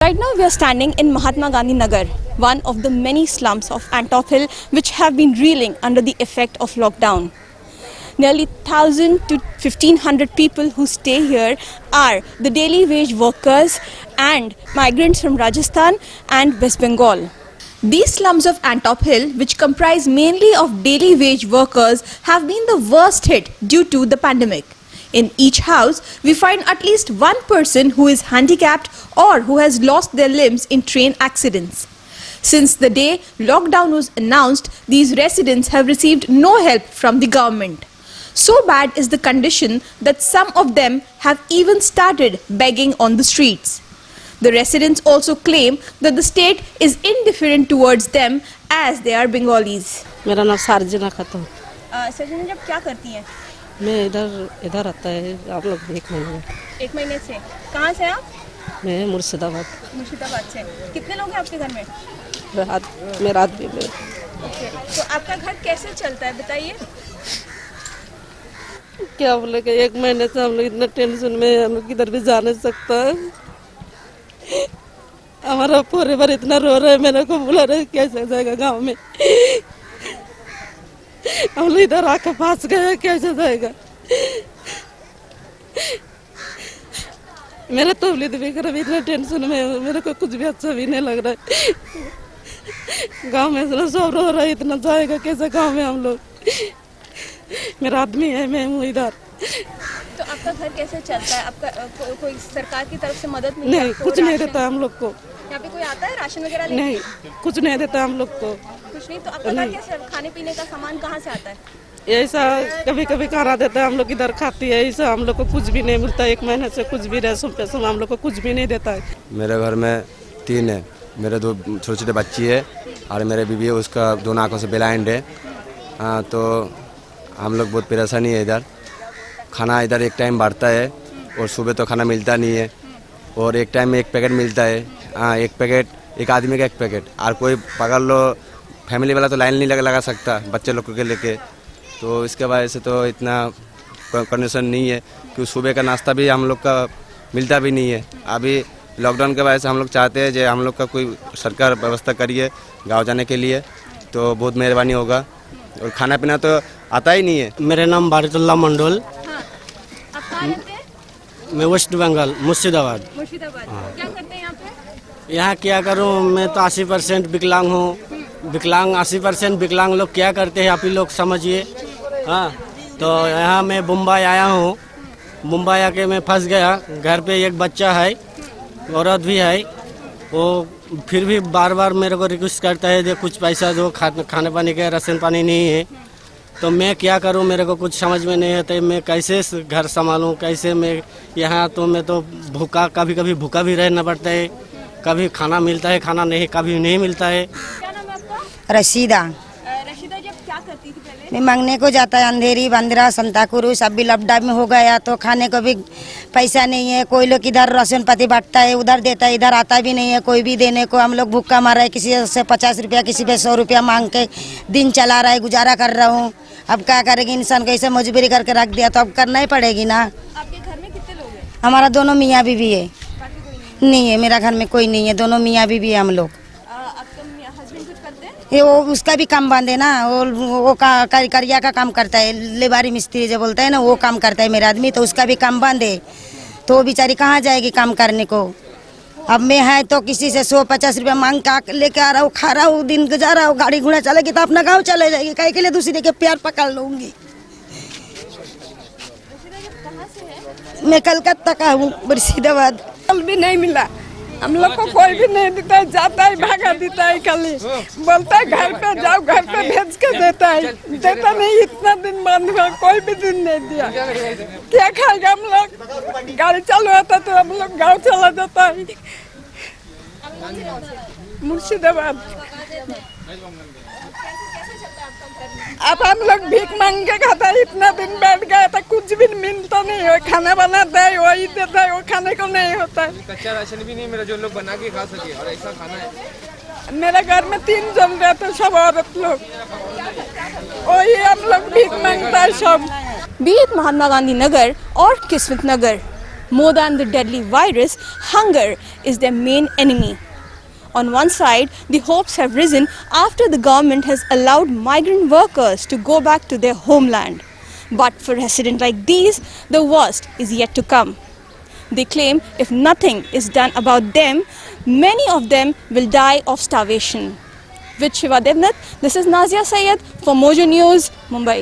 Right now we are standing in Mahatma Gandhi Nagar, one of the many slums of Antop Hill which have been reeling under the effect of lockdown. Nearly 1,000 to 1,500 people who stay here are the daily wage workers and migrants from Rajasthan and West Bengal. These slums of Antop Hill, which comprise mainly of daily wage workers, have been the worst hit due to the pandemic. In each house, we find at least one person who is handicapped or who has lost their limbs in train accidents. Since the day lockdown was announced, these residents have received no help from the government. So bad is the condition that some of them have even started begging on the streets. The residents also claim that the state is indifferent towards them as they are Bengalis. मेरा नाम सार्जना खातून। सरजना, जब क्या करती हैं? मैं इधर आता है आप लोग एक महीने से। कहाँ से आप? मैं मुर्शिदाबाद से। कितने लोग हैं आपके घर में? मेरा आदमी में। तो आपका घर कैसे चलता है बताइए? क्या बोले कि एक महीने से हम लोग इतना टेंशन में, हम लोग किधर भी जा नहीं सकता। हमारा परिवार इतना रो रहा है, मेरे को बुला रहे कैसे जाएगा गांव में। हम लोग इधर आकर फंस गए, कैसे जाएगा। मेरा तबलीग भी कर इतना टेंशन में, मेरे को कुछ भी अच्छा भी नहीं लग रहा है। गांव में इतना सब रो रहा है, इतना जाएगा कैसे गांव में हम लोग। मेरा आदमी है, मैं हूँ इधर। तो आपका घर कैसे चलता है? आपका कोई सरकार की तरफ से मदद नहीं, कुछ नहीं देता हम लोग को। यहाँ पे कोई आता है राशन वगैरह लेके? नहीं, कुछ नहीं देता हम लोग को। कुछ नहीं। तो आपका घर कैसे, खाने पीने का सामान कहाँ से आता है? ऐसा कभी कभी खाना देता है, हम लोग इधर खाती है। ऐसा हम लोग को कुछ भी नहीं मिलता, एक महीने से कुछ भी रेशम पैसा हम लोग को कुछ भी नहीं देता है। मेरे घर में 3 है, मेरे 2 छोटे छोटे बच्ची है और मेरे बीवी है, उसका दोनों आँखों से ब्लाइंड है। हाँ, तो हम लोग बहुत परेशानी है इधर। खाना इधर एक टाइम बढ़ता है और सुबह तो खाना मिलता नहीं है, और एक टाइम में 1 पैकेट मिलता है। हाँ, 1 पैकेट, एक आदमी का 1 पैकेट। और कोई पकड़ लो, फैमिली वाला तो लाइन नहीं लगा सकता बच्चे लोग के लेके। तो इसके वजह से तो इतना कंडीशन नहीं है कि सुबह का नाश्ता भी हम लोग का मिलता भी नहीं है। अभी लॉकडाउन के वजह से हम लोग चाहते हैं जो हम लोग का कोई सरकार व्यवस्था करिए गाँव जाने के लिए, तो बहुत मेहरबानी होगा। और खाना पीना तो आता ही नहीं है। मेरा नाम बारितुल्लाह मंडल। हाँ। आप कहाँ रहते हैं? मैं वेस्ट बंगाल मुर्शिदाबाद। हाँ। क्या करते हैं यहाँ पे? यहाँ क्या करूँ, मैं तो 80% विकलांग हूँ। विकलांग 80% विकलांग लोग क्या करते हैं आप ही लोग समझिए। हाँ, तो यहाँ मैं मुंबई आया हूँ। मुंबई आके मैं फंस गया। घर पे एक बच्चा है, औरत भी है। वो फिर भी बार बार मेरे को रिक्वेस्ट करता है दे कुछ पैसा दो, खाने पानी का राशन पानी नहीं है। तो मैं क्या करूं, मेरे को कुछ समझ में नहीं आता। मैं कैसे घर संभालूं, कैसे मैं यहाँ, तो मैं तो भूखा, कभी कभी भूखा भी रहना पड़ता है। कभी खाना मिलता है, खाना नहीं, कभी नहीं मिलता है। क्या नाम है आपका? रशीदा। रशीदा, जब क्या करती थी पहले? मैं मांगने को जाता है, अंधेरी बंदरा संताकुरु सब भी लॉकडाउन में हो गया, तो खाने को भी पैसा नहीं है। कोई लोग इधर राशन पाती बांटता है, उधर देता है, इधर आता भी नहीं है कोई भी देने को। हम लोग भूखा मार रहे हैं, किसी से 50 रुपया, किसी पे 100 रुपया मांग के दिन चला रहा है, गुजारा कर रहा हूँ। अब क्या करेगी इंसान, कैसे मजबूरी करके रख दिया तो अब करना ही पड़ेगी ना। आपके घर में कितने लोग हैं? हमारा दोनों मियाँ बीवी है। नहीं है, मेरा घर में कोई नहीं है, दोनों मियाँ बीवी है हम लोग। आपका हस्बैंड कुछ करते हैं? ये वो उसका भी काम बंद है ना, वो करिया का काम करता है, लेबारी मिस्त्री जो बोलता है ना, वो काम करता है मेरा आदमी, तो उसका भी काम बंद है। तो वो बेचारी कहाँ जाएगी काम करने को। अब मैं है तो किसी से 100-50 रुपया मांग के लेके आ रहा हूँ, खा रहा हूँ, दिन गुजारा हूँ। गाड़ी घोड़ा चलेगी तो अपना गाँव चले जाएगी, कहीं के लिए दूसरे के प्यार पकड़ लूँगी। मैं कलकत्ता का हूँ, मुर्शिदाबाद। फल भी नहीं मिला, हम लोग को कोई भी नहीं देता है, जाता है भागा देता है, खाली बोलता है घर पे जाओ, घर पे भेज के देता है, देता नहीं। इतना दिन बंद हुआ, कोई भी दिन नहीं दिया। क्या खाएगा हम लोग? गाड़ी चालू होता तो हम लोग गाँव चला जाता है। मुर्शिदाबाद। अब हम लोग भीख मांग के खाता है, इतना दिन बैठ गया था, कुछ भी मिलता नहीं है। खाना बनाता है, वही देता है, वो खाने को नहीं होता है। कच्चा राशन भी नहीं मेरा जो लोग बना के खा सके, और ऐसा खाना है। मेरे घर में 3 जन रहते, सब औरत लोग, वही हम लोग भीख मांगता है सब। बी इट महात्मा गांधी नगर और किस्मत नगर, More than the deadly virus, hunger is their main enemy. On one side, the hopes have risen after the government has allowed migrant workers to go back to their homeland. But for residents like these, the worst is yet to come. They claim if nothing is done about them, many of them will die of starvation. With Shiva Devnath, this is Nazia Syed for Mojo News, Mumbai.